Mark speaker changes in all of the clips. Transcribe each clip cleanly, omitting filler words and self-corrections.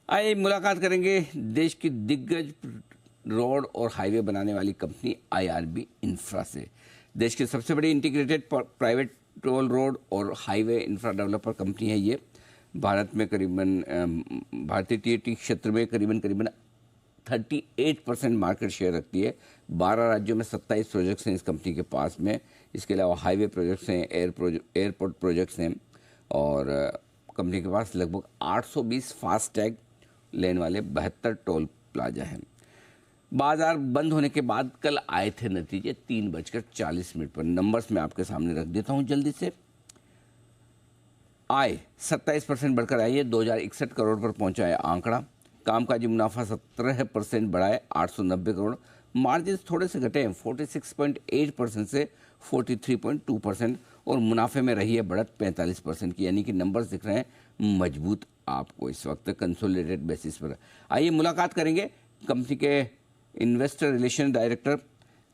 Speaker 1: आइए मुलाकात करेंगे देश की दिग्गज रोड और हाईवे बनाने वाली कंपनी आईआरबी इंफ्रा से। देश की सबसे बड़ी इंटीग्रेटेड प्राइवेट टोल रोड और हाईवे इंफ्रा डेवलपर कंपनी है ये। भारत में भारतीय टीएटी क्षेत्र में करीबन 38% मार्केट शेयर रखती है। 12 राज्यों में 27 प्रोजेक्ट्स हैं इस कंपनी के पास में। इसके अलावा हाईवे प्रोजेक्ट्स हैं, एयरपोर्ट प्रोजेक्ट्स हैं और कंपनी के पास लगभग 820 फास्ट टैग लेन वाले 72 टोल प्लाजा हैं। बाजार बंद होने के बाद कल आए थे नतीजे 3:40 पर। नंबर्स मैं आपके सामने रख देता हूं जल्दी से। आय 27% बढ़कर आई है, 2061 करोड़ पर पहुंचा है आंकड़ा। कामकाजी मुनाफा 17% बढ़ा है, 890 करोड़। मार्जिन थोड़े से घटे हैं, 46.8% से 43.2% और मुनाफे में रही है बढ़त 45% की, यानी कि नंबर्स दिख रहे हैं मजबूत आपको इस वक्त कंसोलिडेटेड बेसिस पर। आइए मुलाकात करेंगे कंपनी के investor relation director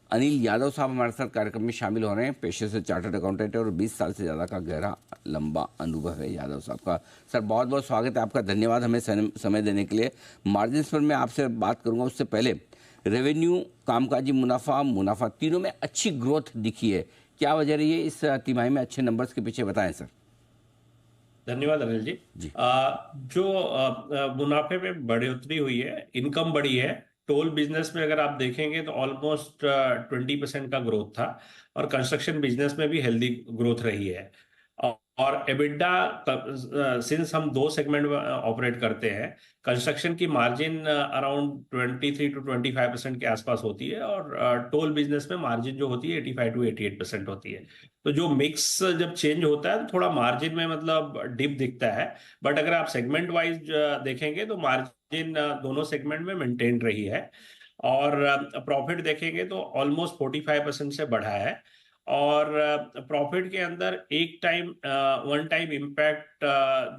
Speaker 1: Anil Yadav साहब हमारे साथ कार्यक्रम में शामिल हो रहे हैं। पेशे से चार्टर्ड अकाउंटेंट है और 20 साल से ज़्यादा का गहरा लंबा अनुभव है यादव साहब का। सर बहुत बहुत स्वागत है आपका, धन्यवाद हमें समय देने के लिए। मार्जिन्स पर मैं आपसे बात करूंगा, उससे पहले रेवेन्यू, कामकाजी मुनाफा तीनों में अच्छी ग्रोथ दिखी है। क्या वजह रही है इस तिमाही में अच्छे नंबर्स के पीछे, बताएं सर।
Speaker 2: धन्यवाद अनिल जी। मुनाफे में बढ़ोतरी हुई है, इनकम बढ़ी है। टोल बिजनेस में अगर आप देखेंगे तो ऑलमोस्ट 20% का ग्रोथ था और कंस्ट्रक्शन बिजनेस में भी हेल्दी ग्रोथ रही है। और एबिडा, सिंस हम दो सेगमेंट में ऑपरेट करते हैं, कंस्ट्रक्शन की मार्जिन अराउंड 23 to 25% के आसपास होती है और टोल बिजनेस में मार्जिन जो होती है 85 to 88% होती है। तो जो मिक्स जब चेंज होता है तो थोड़ा मार्जिन में मतलब डिप दिखता है, बट अगर आप सेगमेंट वाइज देखेंगे तो मार्जिन दोनों सेगमेंट में मेंटेन रही है। और प्रॉफिट देखेंगे तो ऑलमोस्ट 45% से बढ़ा है। और प्रॉफिट के अंदर वन टाइम इम्पैक्ट,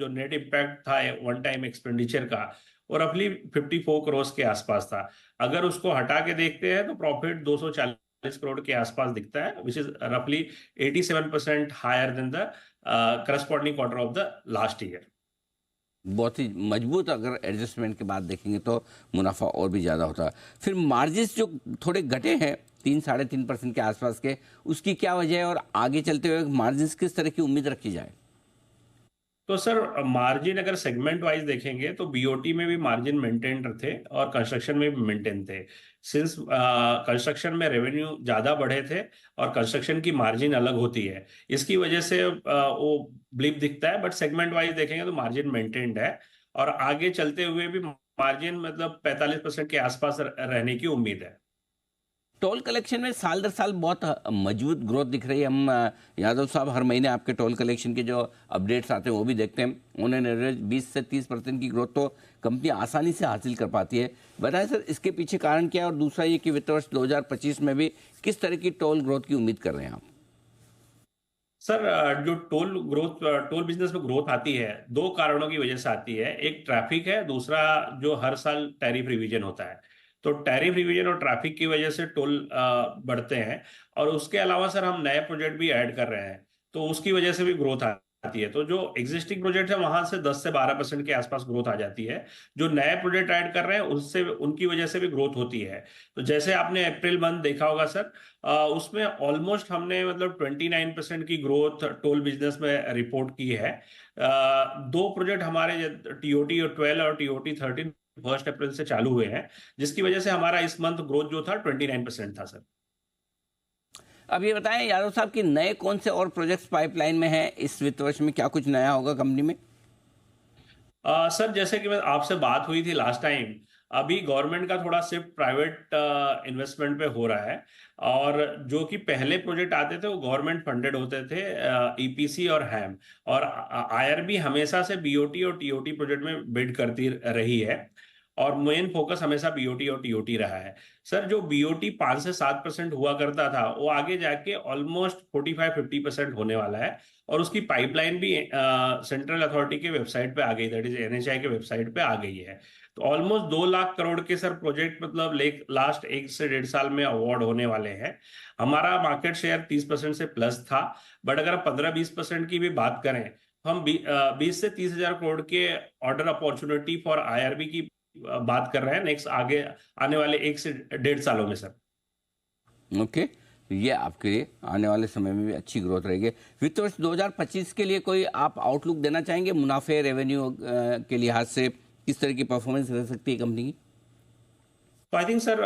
Speaker 2: जो नेट इम्पैक्ट था वन टाइम एक्सपेंडिचर का, वो रफली 54 करोड़ के आसपास था। अगर उसको हटा के देखते हैं तो प्रॉफिट 240 करोड़ के आसपास दिखता है, विच इज रफली 87% higher than the corresponding quarter of the last year.
Speaker 1: बहुत ही मजबूत, अगर एडजस्टमेंट के बाद देखेंगे तो मुनाफा और भी ज़्यादा होता। फिर मार्जिन्स जो थोड़े घटे हैं 3-3.5% के आसपास के, उसकी क्या वजह है और आगे चलते हुए मार्जिन्स किस तरह की उम्मीद रखी जाए?
Speaker 2: तो सर मार्जिन अगर सेगमेंट वाइज देखेंगे तो बीओटी में भी मार्जिन मेंटेन थे और कंस्ट्रक्शन में भी मेंटेन थे। सिंस कंस्ट्रक्शन में रेवेन्यू ज्यादा बढ़े थे और कंस्ट्रक्शन की मार्जिन अलग होती है, इसकी वजह से वो ब्लिप दिखता है। बट सेगमेंट वाइज देखेंगे तो मार्जिन मेंटेन्ड है और आगे चलते हुए भी मार्जिन मतलब 45% के आसपास रहने की उम्मीद है।
Speaker 1: टोल कलेक्शन में साल दर साल बहुत मजबूत ग्रोथ दिख रही है। हम यादव साहब हर महीने आपके टोल कलेक्शन के जो अपडेट्स आते हैं वो भी देखते हैं। उन्हें एवरेज 20 से 30% की ग्रोथ तो कंपनी आसानी से हासिल कर पाती है। बताएं सर, इसके पीछे कारण क्या है और दूसरा ये कि वित्त वर्ष 2025 में भी किस तरह की टोल ग्रोथ की उम्मीद कर रहे हैं आप?
Speaker 2: सर जो टोल बिजनेस में ग्रोथ आती है, दो कारणों की वजह से आती है। एक ट्रैफिक है, दूसरा जो हर साल टैरिफ रिवीजन होता है। तो टैरिफ रिवीजन और ट्रैफिक की वजह से टोल बढ़ते हैं। और उसके अलावा सर हम नए प्रोजेक्ट भी ऐड कर रहे हैं, तो उसकी वजह से भी ग्रोथ आती है। तो जो एग्जिस्टिंग प्रोजेक्ट है वहां से 10 से 12% के आसपास ग्रोथ आ जाती है। जो नए प्रोजेक्ट ऐड कर रहे हैं उससे, उनकी वजह से भी ग्रोथ होती है। तो जैसे आपने अप्रैल मंथ देखा होगा सर, उसमें ऑलमोस्ट हमने मतलब 29% की ग्रोथ टोल बिजनेस में रिपोर्ट की है। दो प्रोजेक्ट हमारे टीओटी 12 और टीओटी 13 फर्स्ट अप्रैल से चालू हुए हैं, जिसकी वजह से हमारा इस मंथ ग्रोथ जो था 29% था सर।
Speaker 1: अब ये बताएं यादव साहब कि नए कौन से और प्रोजेक्ट्स पाइपलाइन में हैं इस वित्त वर्ष में, क्या कुछ नया होगा कंपनी में?
Speaker 2: सर जैसे कि मैं आपसे बात हुई थी लास्ट टाइम, अभी गवर्नमेंट का थोड़ा शिफ्ट प्राइवेट इन्वेस्टमेंट पे हो रहा है। और जो कि पहले प्रोजेक्ट आते थे वो गवर्नमेंट फंडेड होते थे, ईपीसी और हैम। और आईआरबी हमेशा से बीओटी और टीओटी प्रोजेक्ट में बिड करती रही है और मेन फोकस हमेशा बीओटी और टीओटी रहा है। सर जो बीओटी 5 से 7% हुआ करता था, वो आगे जाके ऑलमोस्ट 45-50% होने वाला है। और उसकी पाइपलाइन भी सेंट्रल अथॉरिटी के वेबसाइट पे आ गई, दैट इज एनएचआई के वेबसाइट पे आ गई है। तो ऑलमोस्ट 2 लाख करोड़ के सर प्रोजेक्ट मतलब लास्ट 1 से 1.5 साल में अवार्ड होने वाले हैं। हमारा मार्केट शेयर 30% से प्लस था। बट अगर 15-20% की भी बात करें हम 20 से 30 हजार करोड़ के ऑर्डर अपॉर्चुनिटी फॉर IRB की बात कर रहे हैं नेक्स्ट आगे आने वाले 1 से 1.5 सालों में सर।
Speaker 1: ओके, ये आपके लिए आने वाले समय में भी अच्छी ग्रोथ रहेगी। वित्त वर्ष 2025 के लिए कोई आप आउटलुक देना चाहेंगे? मुनाफे, रेवेन्यू के लिहाज से किस तरह की परफॉर्मेंस रह सकती है कंपनी की?
Speaker 2: तो आई थिंक सर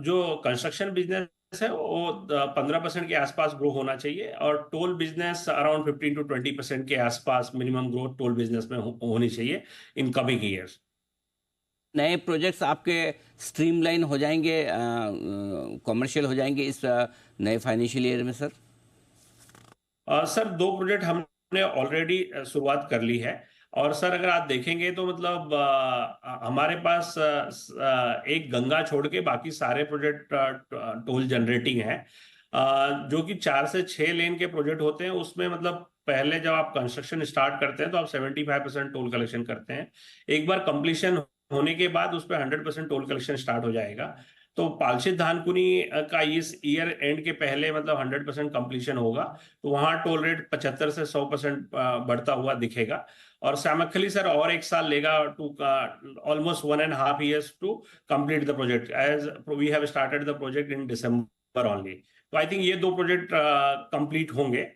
Speaker 2: जो कंस्ट्रक्शन बिजनेस है वो 15% के आसपास ग्रो होना चाहिए, और टोल बिजनेस अराउंड 15 to 20% के आसपास मिनिमम ग्रोथ टोल बिजनेस में होनी चाहिए इन कमिंग ईयर्स।
Speaker 1: नए प्रोजेक्ट्स आपके स्ट्रीमलाइन हो जाएंगे, कमर्शियल हो जाएंगे इस नए फाइनेंशियल ईयर में सर?
Speaker 2: सर 2 प्रोजेक्ट हमने ऑलरेडी शुरुआत कर ली है, और सर अगर आप देखेंगे तो मतलब हमारे पास एक गंगा छोड़ के बाकी सारे प्रोजेक्ट टोल जनरेटिंग है, जो कि 4 से 6 लेन के प्रोजेक्ट होते हैं। उसमें मतलब पहले जब आप कंस्ट्रक्शन स्टार्ट करते हैं तो आप 75% टोल कलेक्शन करते हैं। एक बार कंप्लीशन होने के बाद उस पर 100% टोल कलेक्शन स्टार्ट हो जाएगा। तो पालशित धानकुनी का इस ईयर एंड के पहले मतलब 100% कंप्लीशन होगा, तो वहां टोल रेट 75 से 100% बढ़ता हुआ दिखेगा। और सामखली सर और 1 साल लेगा to almost 1.5 years to complete the project, as we have started the project in December only. तो आई थिंक ये 2 प्रोजेक्ट कंप्लीट होंगे।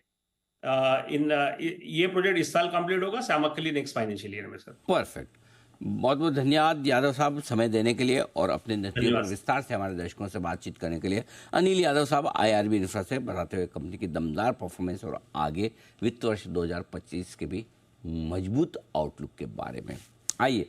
Speaker 2: ये प्रोजेक्ट इस साल कंप्लीट होगा, सामखली नेक्स्ट फाइनेंशियल ईयर में सर।
Speaker 1: परफेक्ट। बहुत बहुत धन्यवाद यादव साहब समय देने के लिए और अपने नजरिए पर
Speaker 2: धन्यवाद।
Speaker 1: विस्तार से हमारे दर्शकों से बातचीत करने के लिए। अनिल यादव साहब IRB इंफ्रा से बताते हुए कंपनी की दमदार परफॉर्मेंस और आगे वित्त वर्ष 2025 के भी मजबूत आउटलुक के बारे में। आइए